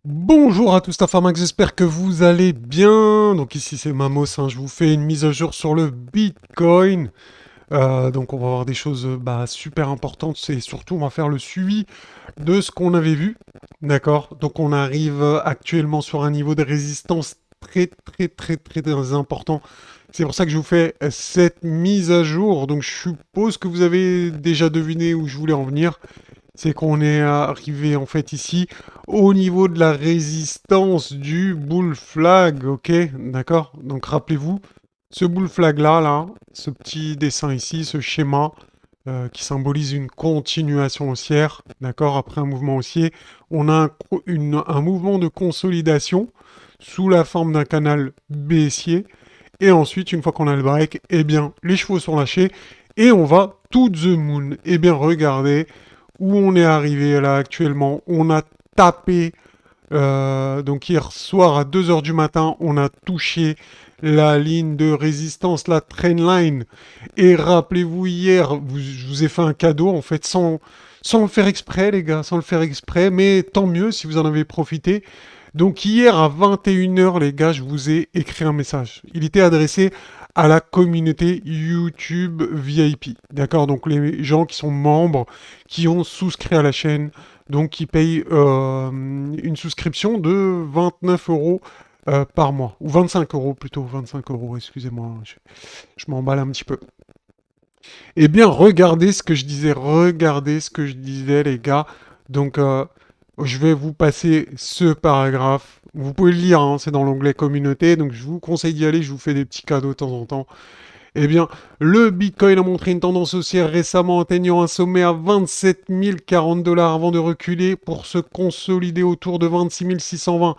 Bonjour à tous, Tafarmax, j'espère que vous allez bien. Donc ici c'est Mamos, je vous fais une mise à jour sur le Bitcoin. Donc on va voir des choses super importantes et surtout on va faire le suivi de ce qu'on avait vu. D'accord. Donc on arrive actuellement sur un niveau de résistance très important. C'est pour ça que je vous fais cette mise à jour. Donc je suppose que vous avez déjà deviné où je voulais en venir. C'est qu'on est arrivé en fait ici au niveau de la résistance du bull flag, ok? D'accord? Donc rappelez-vous, ce bull flag là, ce petit dessin ici, ce schéma qui symbolise une continuation haussière, d'accord? Après un mouvement haussier, on a un mouvement de consolidation sous la forme d'un canal baissier. Et ensuite, une fois qu'on a le break, eh bien, les chevaux sont lâchés et on va to the moon. Eh bien, regardez où on est arrivé là actuellement. On a tapé, donc hier soir à 2 heures du matin, on a touché la ligne de résistance, la trendline. Et rappelez-vous, hier, je vous ai fait un cadeau, en fait, sans le faire exprès, les gars, sans le faire exprès, mais tant mieux si vous en avez profité. Donc hier à 21 heures, les gars, je vous ai écrit un message. Il était adressé à la communauté YouTube VIP. D'accord? Donc les gens qui sont membres, qui ont souscrit à la chaîne, donc qui payent une souscription de 29 euros par mois. Ou 25 euros plutôt, 25 euros, excusez-moi, je m'emballe un petit peu. Eh bien, regardez ce que je disais, les gars. Donc, je vais vous passer ce paragraphe. Vous pouvez le lire, c'est dans l'onglet communauté, donc je vous conseille d'y aller, je vous fais des petits cadeaux de temps en temps. Eh bien, le Bitcoin a montré une tendance haussière récemment, atteignant un sommet à 27 040 dollars avant de reculer pour se consolider autour de 26 620.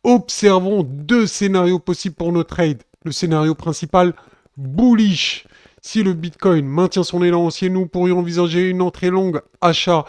Observons deux scénarios possibles pour nos trades. Le scénario principal, bullish. Si le Bitcoin maintient son élan haussier, nous pourrions envisager une entrée longue achat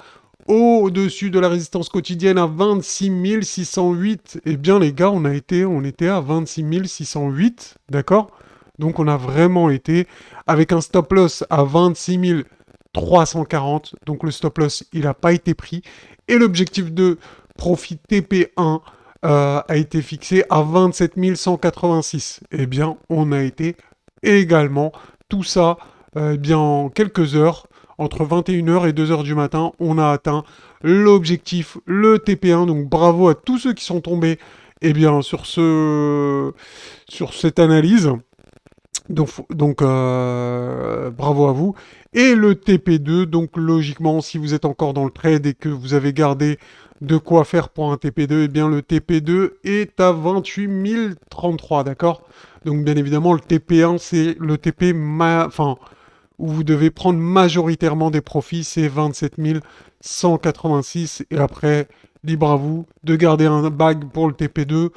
au-dessus de la résistance quotidienne à 26 608. Eh bien les gars, on était à 26 608, d'accord? Donc on a vraiment été avec un stop loss à 26 340. Donc le stop loss, il n'a pas été pris. Et l'objectif de profit TP1 a été fixé à 27 186. Eh bien, on a été également tout ça eh bien, en quelques heures, entre 21 heures et 2 heures du matin, on a atteint l'objectif, le TP1. Donc bravo à tous ceux qui sont tombés eh bien, sur cette analyse. Donc, bravo à vous. Et le TP2, donc logiquement, si vous êtes encore dans le trade et que vous avez gardé de quoi faire pour un TP2, eh bien le TP2 est à 28 033, d'accord? Donc bien évidemment, le TP1, c'est le TP, enfin, où vous devez prendre majoritairement des profits, c'est 27 186. Et après, libre à vous de garder un bag pour le TP2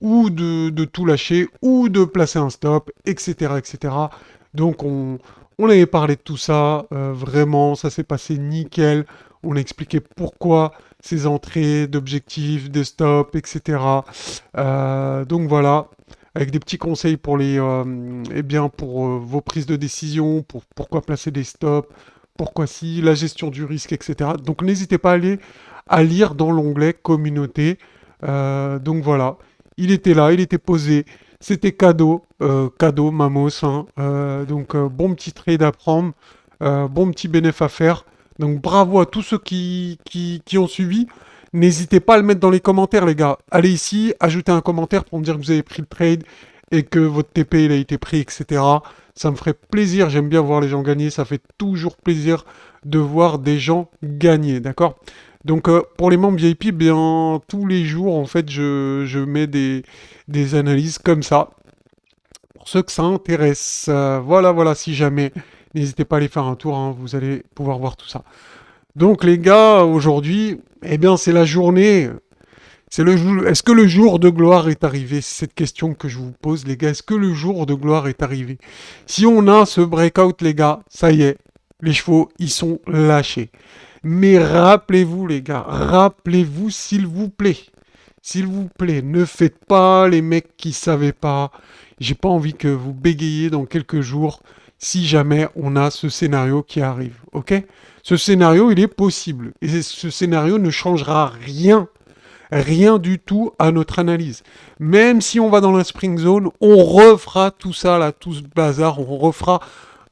ou de tout lâcher ou de placer un stop, etc. etc. Donc on avait parlé de tout ça, vraiment, ça s'est passé nickel. On a expliqué pourquoi ces entrées d'objectifs, de stops, etc. Donc voilà, avec des petits conseils pour eh bien, pour vos prises de décision, pour pourquoi placer des stops, pourquoi si, la gestion du risque, etc. Donc n'hésitez pas à lire dans l'onglet communauté. Donc voilà, il était là, il était posé. C'était cadeau, cadeau, Mamos. Donc bon petit trade à prendre, bon petit bénéfice à faire. Donc bravo à tous ceux qui ont suivi. N'hésitez pas à le mettre dans les commentaires, les gars. Allez ici, ajoutez un commentaire pour me dire que vous avez pris le trade et que votre TP il a été pris, etc. Ça me ferait plaisir. J'aime bien voir les gens gagner. Ça fait toujours plaisir de voir des gens gagner, d'accord? Donc pour les membres VIP, bien tous les jours en fait je mets des analyses comme ça. Pour ceux que ça intéresse, voilà, si jamais, n'hésitez pas à aller faire un tour, vous allez pouvoir voir tout ça. Donc les gars, aujourd'hui, eh bien c'est la journée. C'est le jour. Est-ce que le jour de gloire est arrivé? C'est cette question que je vous pose, les gars. Est-ce que le jour de gloire est arrivé? Si on a ce breakout, les gars, ça y est, les chevaux, ils sont lâchés. Mais rappelez-vous, les gars, rappelez-vous, s'il vous plaît, ne faites pas les mecs qui savaient pas. J'ai pas envie que vous bégayiez dans quelques jours si jamais on a ce scénario qui arrive, ok? Ce scénario, il est possible. Et ce scénario ne changera rien rien du tout à notre analyse. Même si on va dans la Spring Zone, on refera tout ça là, tout ce bazar, on refera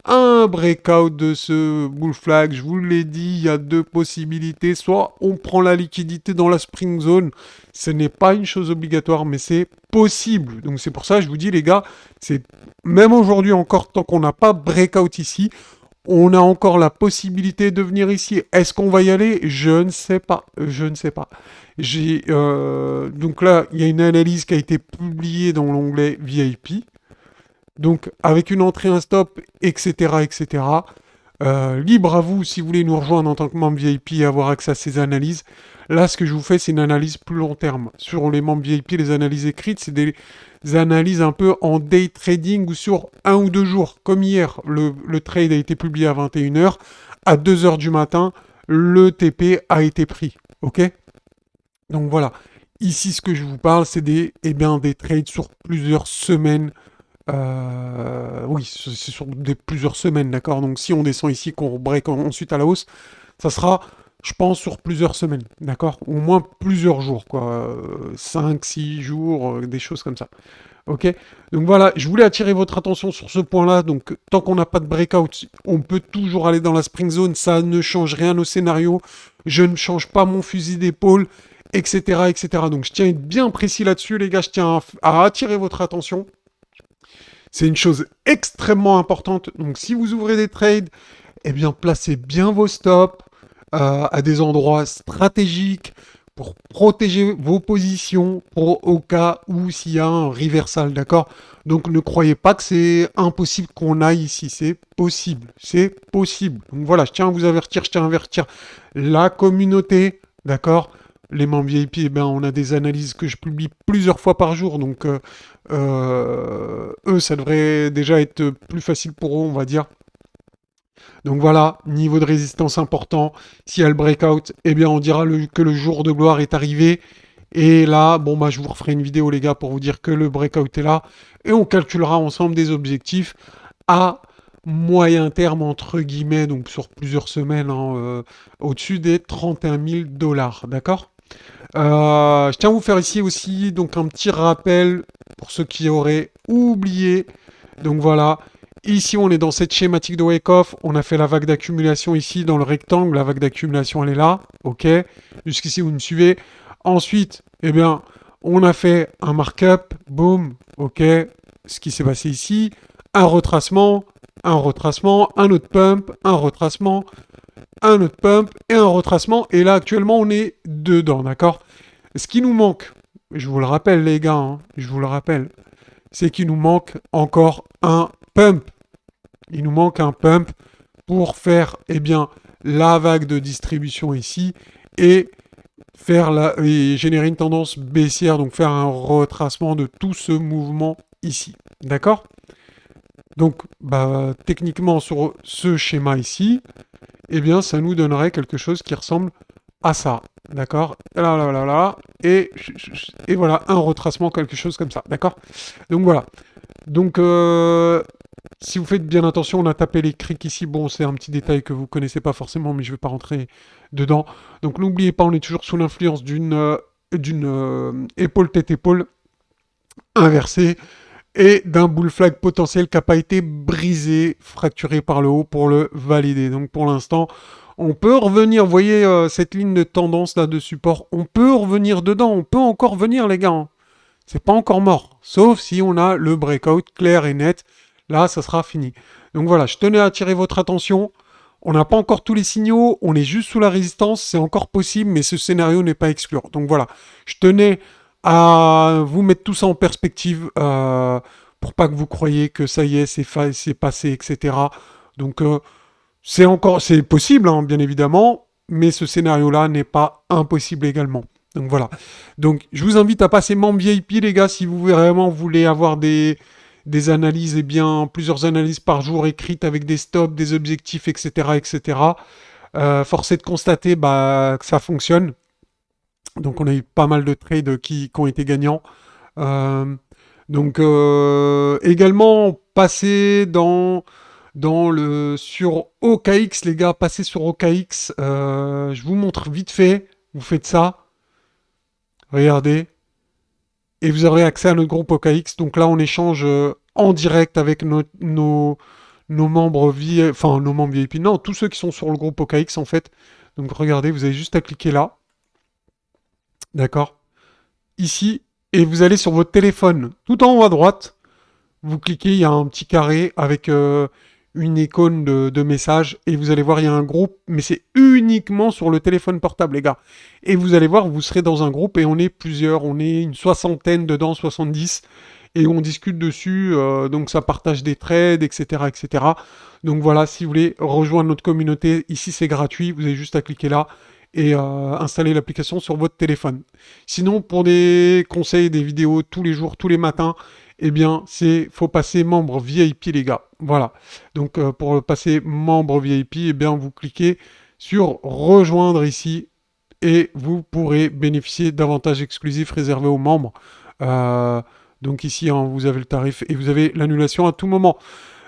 un breakout de ce bull flag. Je vous l'ai dit, il y a deux possibilités. Soit on prend la liquidité dans la Spring Zone, ce n'est pas une chose obligatoire, mais c'est possible. Donc c'est pour ça que je vous dis les gars, c'est même aujourd'hui encore, tant qu'on n'a pas breakout ici, on a encore la possibilité de venir ici. Est-ce qu'on va y aller? Je ne sais pas. Je ne sais pas. Donc là, il y a une analyse qui a été publiée dans l'onglet VIP. Donc avec une entrée, un stop, etc. etc. Libre à vous si vous voulez nous rejoindre en tant que membre VIP et avoir accès à ces analyses. Là, ce que je vous fais, c'est une analyse plus long terme. Sur les membres VIP, les analyses écrites, c'est des analyses un peu en day trading ou sur 1 ou 2 jours. Comme hier, le trade a été publié à 21h. À 2h du matin, le TP a été pris. Ok? Donc voilà. Ici, ce que je vous parle, c'est des trades sur plusieurs semaines. Oui, c'est sur plusieurs semaines, d'accord? Donc si on descend ici, qu'on break ensuite à la hausse, ça sera, je pense, sur plusieurs semaines, d'accord? Au moins plusieurs jours, quoi. 5, 6 jours, des choses comme ça. Ok? Donc voilà, je voulais attirer votre attention sur ce point-là. Donc tant qu'on n'a pas de breakout, on peut toujours aller dans la Spring Zone. Ça ne change rien au scénario. Je ne change pas mon fusil d'épaule, etc., etc. Donc je tiens à être bien précis là-dessus, les gars. Je tiens à attirer votre attention. C'est une chose extrêmement importante. Donc, si vous ouvrez des trades, eh bien, placez bien vos stops à des endroits stratégiques pour protéger vos positions au cas où s'il y a un reversal, d'accord? Donc, ne croyez pas que c'est impossible qu'on aille ici. C'est possible. C'est possible. Donc, voilà, je tiens à vous avertir, je tiens à avertir la communauté, d'accord? Les membres VIP, eh ben, on a des analyses que je publie plusieurs fois par jour, donc eux, ça devrait déjà être plus facile pour eux, on va dire. Donc voilà, niveau de résistance important. S'il y a le breakout, eh bien on dira que le jour de gloire est arrivé. Et là, bon bah je vous referai une vidéo les gars pour vous dire que le breakout est là. Et on calculera ensemble des objectifs à moyen terme entre guillemets, donc sur plusieurs semaines, hein, au-dessus des 31 000 $, d'accord? Je tiens à vous faire ici aussi donc un petit rappel pour ceux qui auraient oublié. Donc voilà, ici on est dans cette schématique de wake-off. On a fait la vague d'accumulation ici dans le rectangle. La vague d'accumulation elle est là, ok. Jusqu'ici vous me suivez. Ensuite, eh bien, on a fait un markup, boum, ok. Ce qui s'est passé ici, un retracement, un autre pump, un autre pump et un retracement. Et là, actuellement, on est dedans, d'accord? Ce qui nous manque, je vous le rappelle, les gars, hein, je vous le rappelle, c'est qu'il nous manque encore un pump. Il nous manque un pump pour faire, eh bien, la vague de distribution ici et et générer une tendance baissière, donc faire un retracement de tout ce mouvement ici. D'accord? Donc, bah, techniquement, sur ce schéma ici, eh bien, ça nous donnerait quelque chose qui ressemble à ça. D'accord? Là, là, là, là. Et voilà, un retracement, quelque chose comme ça. D'accord? Donc, voilà. Donc, si vous faites bien attention, on a tapé les crics ici. Bon, c'est un petit détail que vous connaissez pas forcément, mais je ne vais pas rentrer dedans. Donc, n'oubliez pas, on est toujours sous l'influence d'une épaule tête épaule inversée et d'un bull flag potentiel qui n'a pas été brisé, fracturé par le haut pour le valider. Donc, pour l'instant, on peut revenir. Vous voyez cette ligne de tendance là de support. On peut revenir dedans. On peut encore venir, les gars. Hein. C'est pas encore mort. Sauf si on a le breakout clair et net. Là, ça sera fini. Donc voilà, je tenais à attirer votre attention. On n'a pas encore tous les signaux. On est juste sous la résistance. C'est encore possible, mais ce scénario n'est pas à exclure. Donc voilà, je tenais à vous mettre tout ça en perspective pour pas que vous croyiez que ça y est, c'est passé, etc. Donc c'est possible, hein, bien évidemment, mais ce scénario-là n'est pas impossible également. Donc voilà. Donc je vous invite à passer membre VIP, les gars, si vous vraiment voulez avoir des analyses, et bien plusieurs analyses par jour écrites avec des stops, des objectifs, etc., etc. Force est de constater que ça fonctionne. Donc on a eu pas mal de trades qui ont été gagnants. Donc également passer sur OKX, les gars, passez sur OKX. Je vous montre vite fait. Vous faites ça. Regardez. Et vous aurez accès à notre groupe OKX. Donc là, on échange en direct avec nos membres VIP, enfin nos membres VIP, non, tous ceux qui sont sur le groupe OKX en fait. Donc regardez, vous avez juste à cliquer là, d'accord, ici, et vous allez sur votre téléphone, tout en haut à droite, vous cliquez, il y a un petit carré avec une icône de message, et vous allez voir, il y a un groupe, mais c'est uniquement sur le téléphone portable, les gars. Et vous allez voir, vous serez dans un groupe, et on est plusieurs, on est une soixantaine dedans, 70, et on discute dessus, donc ça partage des trades, etc., etc. Donc voilà, si vous voulez rejoindre notre communauté, ici c'est gratuit, vous avez juste à cliquer là et installer l'application sur votre téléphone. Sinon, pour des conseils, des vidéos tous les jours, tous les matins, eh bien, faut passer membre VIP, les gars. Voilà. Donc, pour passer membre VIP, eh bien, vous cliquez sur rejoindre ici et vous pourrez bénéficier d'avantages exclusifs réservés aux membres. Euh, donc ici, hein, vous avez le tarif et vous avez l'annulation à tout moment.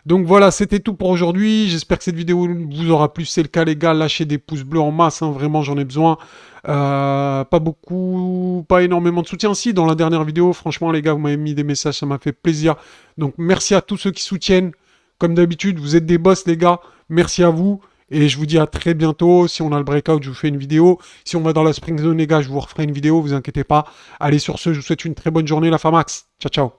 Donc voilà, c'était tout pour aujourd'hui. J'espère que cette vidéo vous aura plu. C'est le cas, les gars. Lâchez des pouces bleus en masse. Hein. Vraiment, j'en ai besoin. Pas beaucoup, pas énormément de soutien. Si, dans la dernière vidéo, franchement, les gars, vous m'avez mis des messages. Ça m'a fait plaisir. Donc merci à tous ceux qui soutiennent. Comme d'habitude, vous êtes des boss, les gars. Merci à vous. Et je vous dis à très bientôt. Si on a le breakout, je vous fais une vidéo. Si on va dans la Spring Zone, les gars, je vous referai une vidéo. Vous inquiétez pas. Allez, sur ce, je vous souhaite une très bonne journée, la Famax. Ciao, ciao.